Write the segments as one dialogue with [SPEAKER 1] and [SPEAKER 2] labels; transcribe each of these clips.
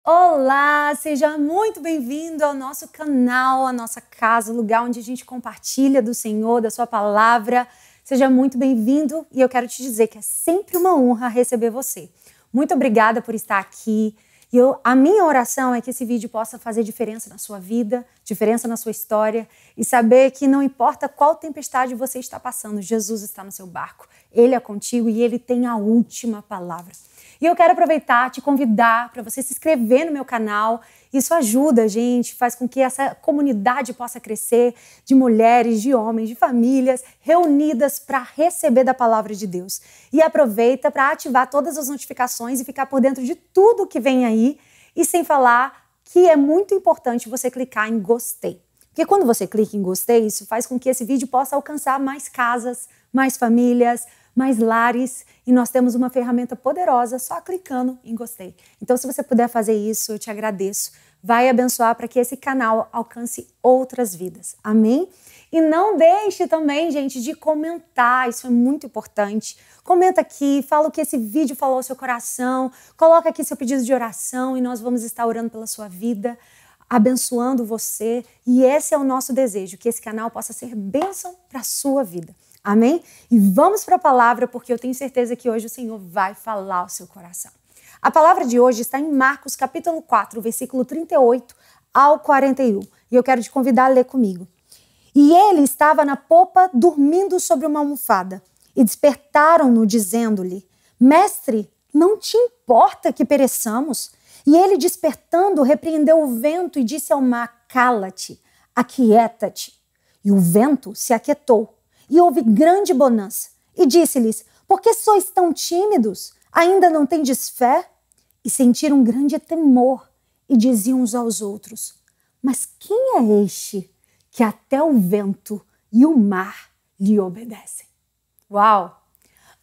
[SPEAKER 1] Olá, seja muito bem-vindo ao nosso canal, à nossa casa, o lugar onde a gente compartilha do Senhor, da sua palavra. Seja muito bem-vindo e eu quero te dizer que é sempre uma honra receber você. Muito obrigada por estar aqui. A minha oração é que esse vídeo possa fazer diferença na sua vida, diferença na sua história e saber que não importa qual tempestade você está passando, Jesus está no seu barco. Ele é contigo e Ele tem a última palavra. E eu quero aproveitar, te convidar para você se inscrever no meu canal. Isso ajuda a gente, faz com que essa comunidade possa crescer de mulheres, de homens, de famílias reunidas para receber da palavra de Deus. E aproveita para ativar todas as notificações e ficar por dentro de tudo que vem aí. E sem falar que é muito importante você clicar em gostei. Porque quando você clica em gostei, isso faz com que esse vídeo possa alcançar mais casas, mais famílias, mais lares, e nós temos uma ferramenta poderosa só clicando em gostei. Então, se você puder fazer isso, eu te agradeço. Vai abençoar para que esse canal alcance outras vidas. Amém? E não deixe também, gente, de comentar, isso é muito importante. Comenta aqui, fala o que esse vídeo falou ao seu coração, coloca aqui seu pedido de oração e nós vamos estar orando pela sua vida, abençoando você. E esse é o nosso desejo, que esse canal possa ser bênção para a sua vida. Amém? E vamos para a palavra, porque eu tenho certeza que hoje o Senhor vai falar ao seu coração. A palavra de hoje está em Marcos, capítulo 4, versículo 38 ao 41. E eu quero te convidar a ler comigo. E ele estava na popa, dormindo sobre uma almofada. E despertaram-no, dizendo-lhe: Mestre, não te importa que pereçamos? E ele, despertando, repreendeu o vento e disse ao mar: Cala-te, aquieta-te. E o vento se aquietou. E houve grande bonança. E disse-lhes: Por que sois tão tímidos? Ainda não tendes fé? E sentiram grande temor e diziam uns aos outros: Mas quem é este que até o vento e o mar lhe obedecem? Uau!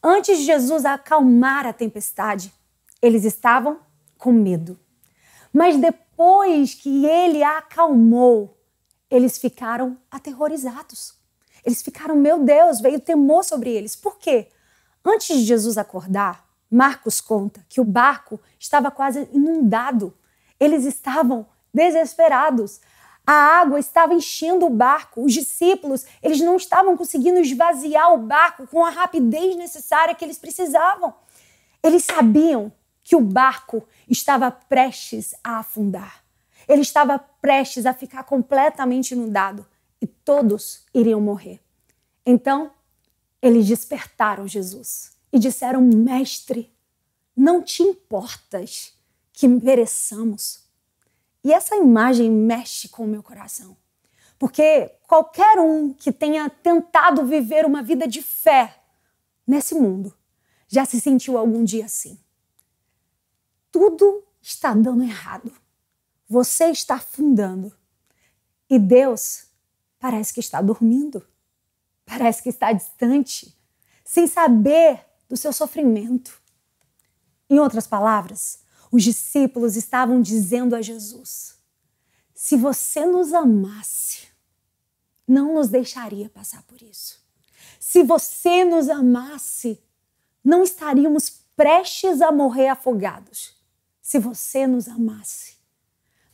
[SPEAKER 1] Antes de Jesus acalmar a tempestade, eles estavam com medo. Mas depois que ele a acalmou, eles ficaram aterrorizados. Eles ficaram, meu Deus, veio temor sobre eles. Por quê? Antes de Jesus acordar, Marcos conta que o barco estava quase inundado. Eles estavam desesperados. A água estava enchendo o barco. Os discípulos, eles não estavam conseguindo esvaziar o barco com a rapidez necessária que eles precisavam. Eles sabiam que o barco estava prestes a afundar. Ele estava prestes a ficar completamente inundado. E todos iriam morrer. Então, eles despertaram Jesus e disseram: Mestre, não te importas que pereçamos? E essa imagem mexe com o meu coração. Porque qualquer um que tenha tentado viver uma vida de fé nesse mundo já se sentiu algum dia assim. Tudo está dando errado. Você está afundando. E Deus parece que está dormindo, parece que está distante, sem saber do seu sofrimento. Em outras palavras, os discípulos estavam dizendo a Jesus: se você nos amasse, não nos deixaria passar por isso. Se você nos amasse, não estaríamos prestes a morrer afogados. Se você nos amasse,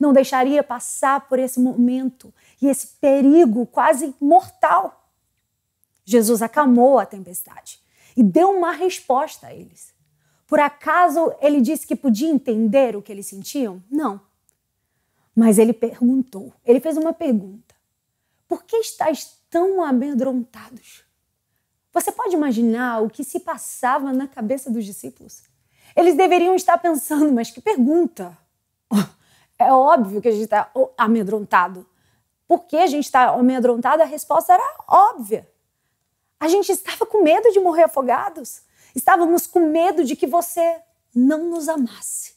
[SPEAKER 1] não deixaria passar por esse momento e esse perigo quase mortal. Jesus acalmou a tempestade e deu uma resposta a eles. Por acaso ele disse que podia entender o que eles sentiam? Não. Mas ele perguntou, ele fez uma pergunta: por que estáis tão amedrontados? Você pode imaginar o que se passava na cabeça dos discípulos? Eles deveriam estar pensando: mas que pergunta! É óbvio que a gente está amedrontado. Por que a gente está amedrontado? A resposta era óbvia. A gente estava com medo de morrer afogados. Estávamos com medo de que você não nos amasse.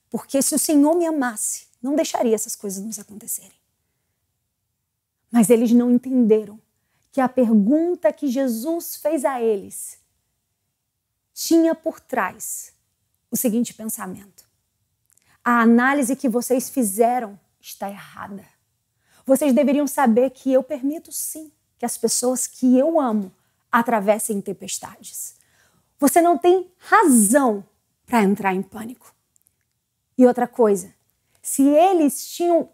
[SPEAKER 1] Porque se o Senhor me amasse, não deixaria essas coisas nos acontecerem. Mas eles não entenderam que a pergunta que Jesus fez a eles tinha por trás o seguinte pensamento: a análise que vocês fizeram está errada. Vocês deveriam saber que eu permito sim que as pessoas que eu amo atravessem tempestades. Você não tem razão para entrar em pânico. E outra coisa, se eles tinham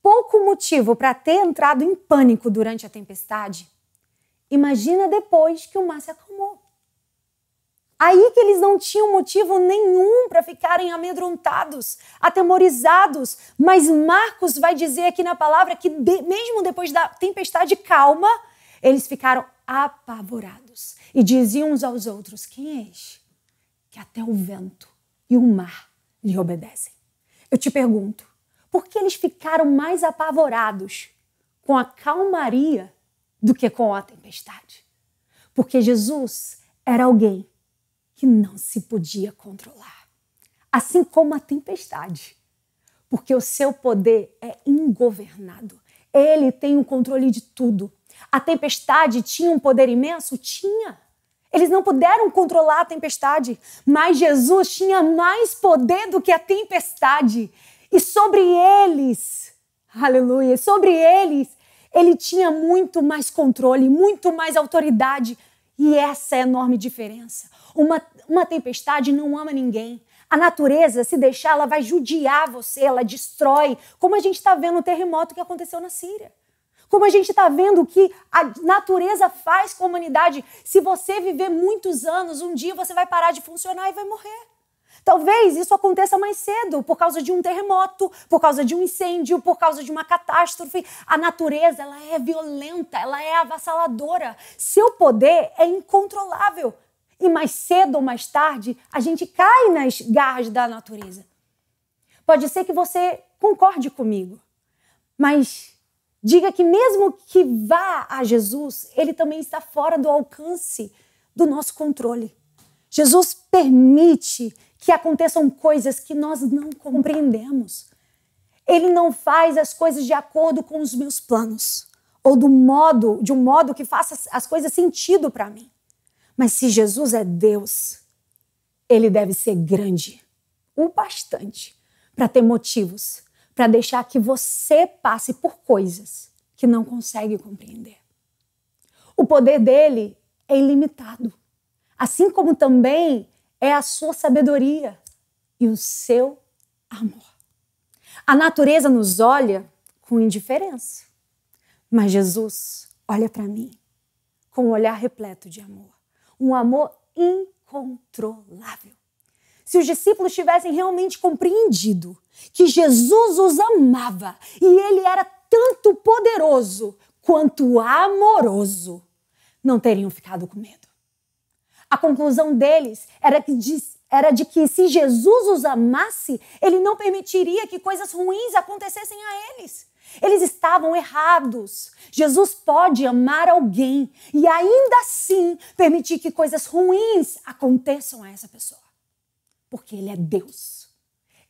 [SPEAKER 1] pouco motivo para ter entrado em pânico durante a tempestade, imagina depois que o mar se acalmou. Aí que eles não tinham motivo nenhum para ficarem amedrontados, atemorizados. Mas Marcos vai dizer aqui na palavra que mesmo depois da tempestade calma, eles ficaram apavorados e diziam uns aos outros: quem é este? Que até o vento e o mar lhe obedecem. Eu te pergunto, por que eles ficaram mais apavorados com a calmaria do que com a tempestade? Porque Jesus era alguém que não se podia controlar, assim como a tempestade, porque o seu poder é ingovernado. Ele tem o controle de tudo. A tempestade tinha um poder imenso? Tinha. Eles não puderam controlar a tempestade, mas Jesus tinha mais poder do que a tempestade. E sobre eles, aleluia, sobre eles, ele tinha muito mais controle, muito mais autoridade. E essa é a enorme diferença. Uma tempestade não ama ninguém. A natureza, se deixar, ela vai judiar você, ela destrói. Como a gente está vendo o terremoto que aconteceu na Síria. Como a gente está vendo o que a natureza faz com a humanidade. Se você viver muitos anos, um dia você vai parar de funcionar e vai morrer. Talvez isso aconteça mais cedo, por causa de um terremoto, por causa de um incêndio, por causa de uma catástrofe. A natureza, ela é violenta, ela é avassaladora. Seu poder é incontrolável. E mais cedo ou mais tarde, a gente cai nas garras da natureza. Pode ser que você concorde comigo, mas diga que mesmo que vá a Jesus, ele também está fora do alcance do nosso controle. Jesus permite que aconteçam coisas que nós não compreendemos. Ele não faz as coisas de acordo com os meus planos, ou de um modo que faça as coisas sentido para mim. Mas se Jesus é Deus, ele deve ser grande o bastante para ter motivos para deixar que você passe por coisas que não consegue compreender. O poder dele é ilimitado, assim como também é a sua sabedoria e o seu amor. A natureza nos olha com indiferença, mas Jesus olha para mim com um olhar repleto de amor. Um amor incontrolável. Se os discípulos tivessem realmente compreendido que Jesus os amava e ele era tanto poderoso quanto amoroso, não teriam ficado com medo. A conclusão deles era de que se Jesus os amasse, ele não permitiria que coisas ruins acontecessem a eles. Eles estavam errados. Jesus pode amar alguém e ainda assim permitir que coisas ruins aconteçam a essa pessoa. Porque ele é Deus.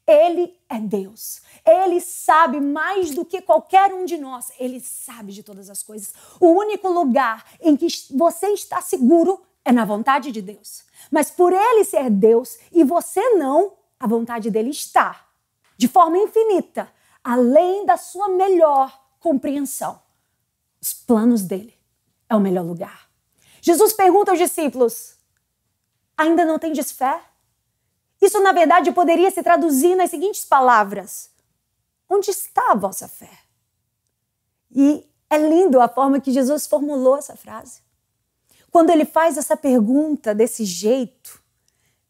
[SPEAKER 1] Ele é Deus. Ele sabe mais do que qualquer um de nós. Ele sabe de todas as coisas. O único lugar em que você está seguro é na vontade de Deus. Mas por ele ser Deus e você não, a vontade dele está, de forma infinita, além da sua melhor compreensão. Os planos dele é o melhor lugar. Jesus pergunta aos discípulos: ainda não tendes fé? Isso, na verdade, poderia se traduzir nas seguintes palavras: onde está a vossa fé? E é lindo a forma que Jesus formulou essa frase. Quando ele faz essa pergunta desse jeito,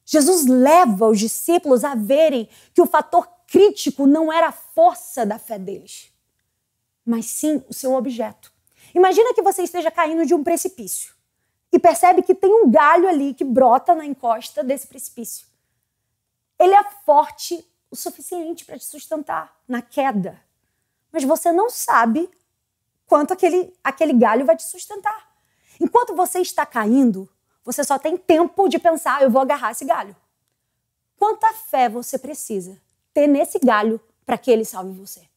[SPEAKER 1] Jesus leva os discípulos a verem que o fator crítico não era a força da fé deles, mas sim o seu objeto. Imagina que você esteja caindo de um precipício e percebe que tem um galho ali que brota na encosta desse precipício. Ele é forte o suficiente para te sustentar na queda, mas você não sabe quanto aquele galho vai te sustentar. Enquanto você está caindo, você só tem tempo de pensar: eu vou agarrar esse galho. Quanta fé você precisa ter nesse galho para que ele salve você?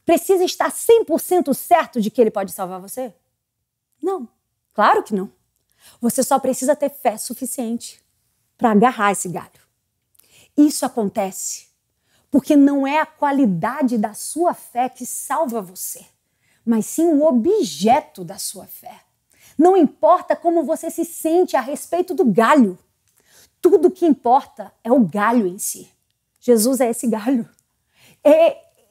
[SPEAKER 1] Precisa estar 100% certo de que ele pode salvar você? Não, claro que não. Você só precisa ter fé suficiente para agarrar esse galho. Isso acontece porque não é a qualidade da sua fé que salva você, mas sim o objeto da sua fé. Não importa como você se sente a respeito do galho. Tudo que importa é o galho em si. Jesus é esse galho.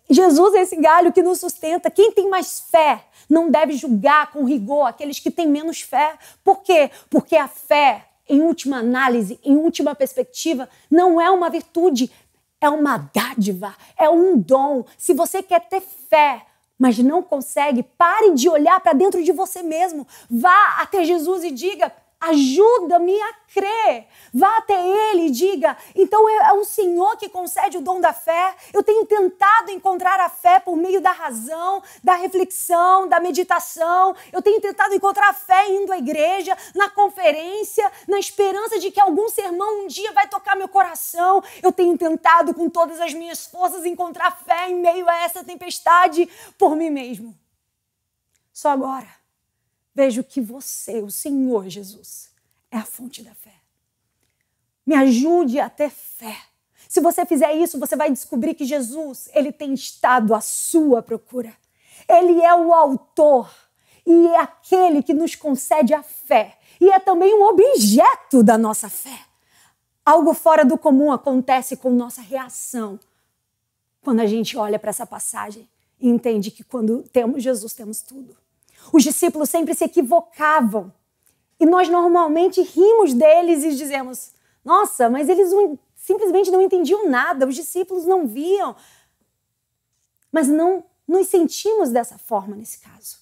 [SPEAKER 1] Jesus é esse galho que nos sustenta. Quem tem mais fé não deve julgar com rigor aqueles que têm menos fé. Por quê? Porque a fé, em última análise, em última perspectiva, não é uma virtude, é uma dádiva, é um dom. Se você quer ter fé, mas não consegue, pare de olhar para dentro de você mesmo. Vá até Jesus e diga: ajuda-me a crer. Vá até Ele e diga: então é o Senhor que concede o dom da fé. Eu tenho tentado encontrar a fé por meio da razão, da reflexão, da meditação. Eu tenho tentado encontrar a fé indo à igreja, na conferência, na esperança de que algum sermão um dia vai tocar meu coração. Eu tenho tentado com todas as minhas forças encontrar fé em meio a essa tempestade por mim mesmo. Só agora vejo que você, o Senhor Jesus, é a fonte da fé. Me ajude a ter fé. Se você fizer isso, você vai descobrir que Jesus, ele tem estado à sua procura. Ele é o autor e é aquele que nos concede a fé. E é também um objeto da nossa fé. Algo fora do comum acontece com nossa reação quando a gente olha para essa passagem e entende que quando temos Jesus, temos tudo. Os discípulos sempre se equivocavam e nós normalmente rimos deles e dizemos: nossa, mas eles simplesmente não entendiam nada, os discípulos não viam. Mas não nos sentimos dessa forma nesse caso.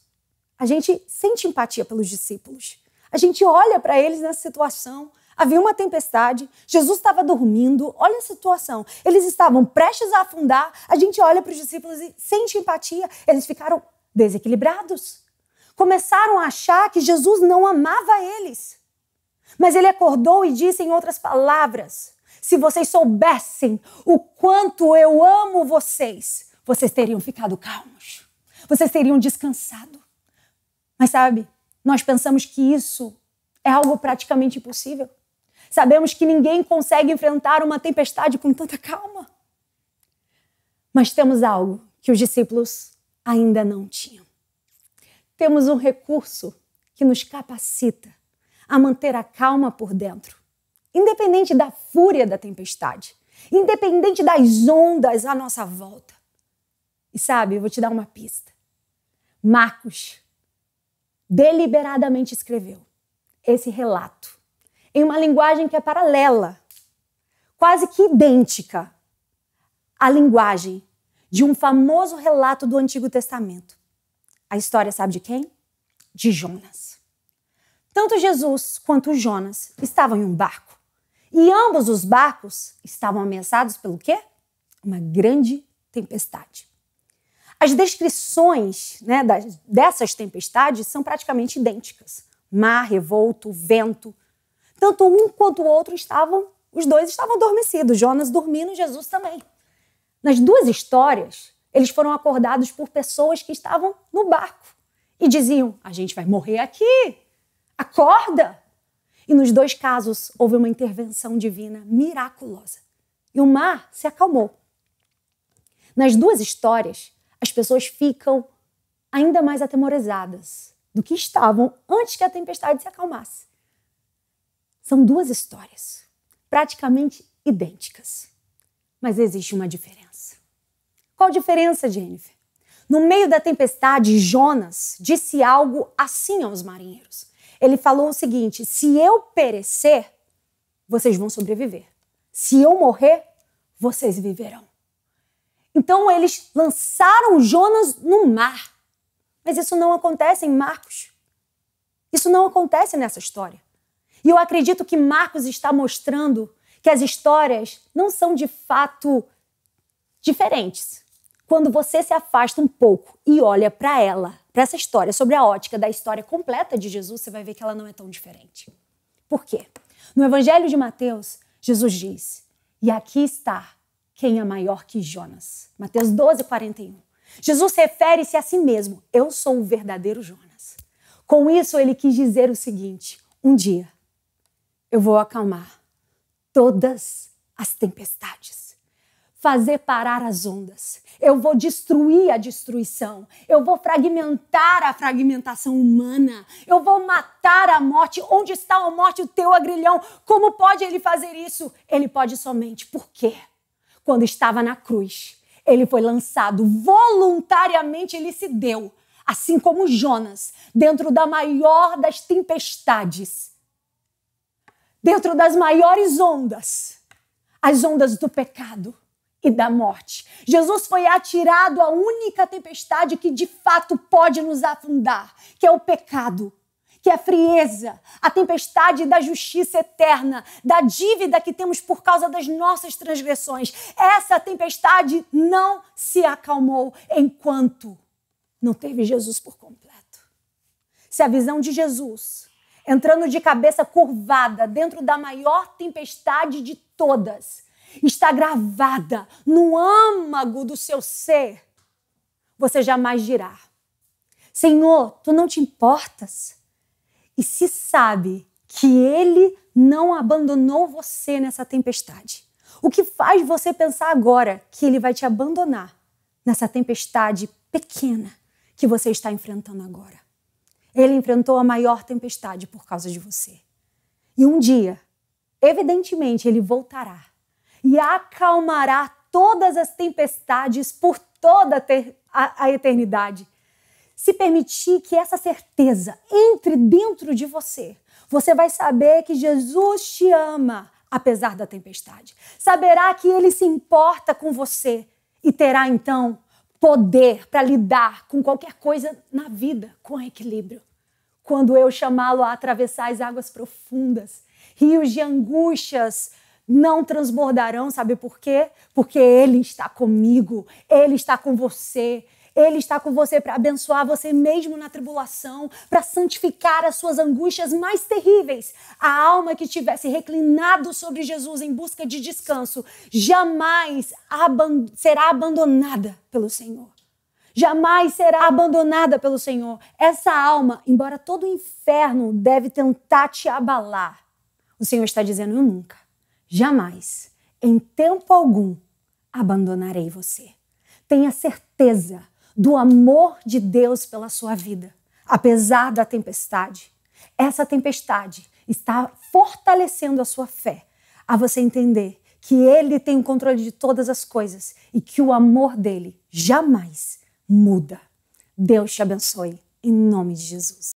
[SPEAKER 1] A gente sente empatia pelos discípulos. A gente olha para eles nessa situação. Havia uma tempestade, Jesus estava dormindo, olha a situação. Eles estavam prestes a afundar, a gente olha para os discípulos e sente empatia. Eles ficaram desequilibrados. Começaram a achar que Jesus não amava eles. Mas ele acordou e disse em outras palavras: se vocês soubessem o quanto eu amo vocês, vocês teriam ficado calmos. Vocês teriam descansado. Mas sabe, nós pensamos que isso é algo praticamente impossível. Sabemos que ninguém consegue enfrentar uma tempestade com tanta calma. Mas temos algo que os discípulos ainda não tinham. Temos um recurso que nos capacita a manter a calma por dentro, independente da fúria da tempestade, independente das ondas à nossa volta. E sabe, eu vou te dar uma pista. Marcos deliberadamente escreveu esse relato em uma linguagem que é paralela, quase que idêntica à linguagem de um famoso relato do Antigo Testamento. A história sabe de quem? De Jonas. Tanto Jesus quanto Jonas estavam em um barco. E ambos os barcos estavam ameaçados pelo quê? Uma grande tempestade. As descrições, dessas tempestades são praticamente idênticas. Mar revolto, vento. Tanto um quanto o outro os dois estavam adormecidos. Jonas dormindo, Jesus também. Nas duas histórias, eles foram acordados por pessoas que estavam no barco e diziam: a gente vai morrer aqui, acorda! E nos dois casos houve uma intervenção divina miraculosa e o mar se acalmou. Nas duas histórias, as pessoas ficam ainda mais atemorizadas do que estavam antes que a tempestade se acalmasse. São duas histórias praticamente idênticas, mas existe uma diferença. Qual a diferença, Jennifer? No meio da tempestade, Jonas disse algo assim aos marinheiros. Ele falou o seguinte: se eu perecer, vocês vão sobreviver. Se eu morrer, vocês viverão. Então eles lançaram Jonas no mar. Mas isso não acontece em Marcos. Isso não acontece nessa história. E eu acredito que Marcos está mostrando que as histórias não são de fato diferentes. Quando você se afasta um pouco e olha para essa história, sobre a ótica da história completa de Jesus, você vai ver que ela não é tão diferente. Por quê? No Evangelho de Mateus, Jesus diz: e aqui está quem é maior que Jonas. Mateus 12:41. Jesus refere-se a si mesmo: eu sou o verdadeiro Jonas. Com isso, ele quis dizer o seguinte: um dia eu vou acalmar todas as tempestades, fazer parar as ondas, eu vou destruir a destruição, eu vou fragmentar a fragmentação humana, eu vou matar a morte. Onde está a morte, o teu agrilhão? Como pode ele fazer isso? Ele pode somente. Por quê? quando estava na cruz. Ele foi lançado voluntariamente, ele se deu, assim como Jonas, dentro da maior das tempestades, dentro das maiores ondas, as ondas do pecado e da morte. Jesus foi atirado à única tempestade que de fato pode nos afundar, que é o pecado, que é a frieza, a tempestade da justiça eterna, da dívida que temos por causa das nossas transgressões. Essa tempestade não se acalmou enquanto não teve Jesus por completo. Se a visão de Jesus, entrando de cabeça curvada dentro da maior tempestade de todas, está gravada no âmago do seu ser, você jamais dirá: Senhor, tu não te importas? E se sabe que Ele não abandonou você nessa tempestade, o que faz você pensar agora que Ele vai te abandonar nessa tempestade pequena que você está enfrentando agora? Ele enfrentou a maior tempestade por causa de você. E um dia, evidentemente, Ele voltará e acalmará todas as tempestades por toda a eternidade. Se permitir que essa certeza entre dentro de você, você vai saber que Jesus te ama, apesar da tempestade. Saberá que Ele se importa com você e terá, então, poder para lidar com qualquer coisa na vida com equilíbrio. Quando eu chamá-lo a atravessar as águas profundas, rios de angústias não transbordarão, sabe por quê? Porque Ele está comigo, Ele está com você. Ele está com você para abençoar você mesmo na tribulação, para santificar as suas angústias mais terríveis. A alma que tivesse reclinado sobre Jesus em busca de descanso jamais será abandonada pelo Senhor. Jamais será abandonada pelo Senhor. Essa alma, embora todo o inferno deve tentar te abalar, o Senhor está dizendo: eu nunca, jamais, em tempo algum, abandonarei você. Tenha certeza do amor de Deus pela sua vida, apesar da tempestade. Essa tempestade está fortalecendo a sua fé, a você entender que Ele tem o controle de todas as coisas e que o amor dele jamais muda. Deus te abençoe, em nome de Jesus.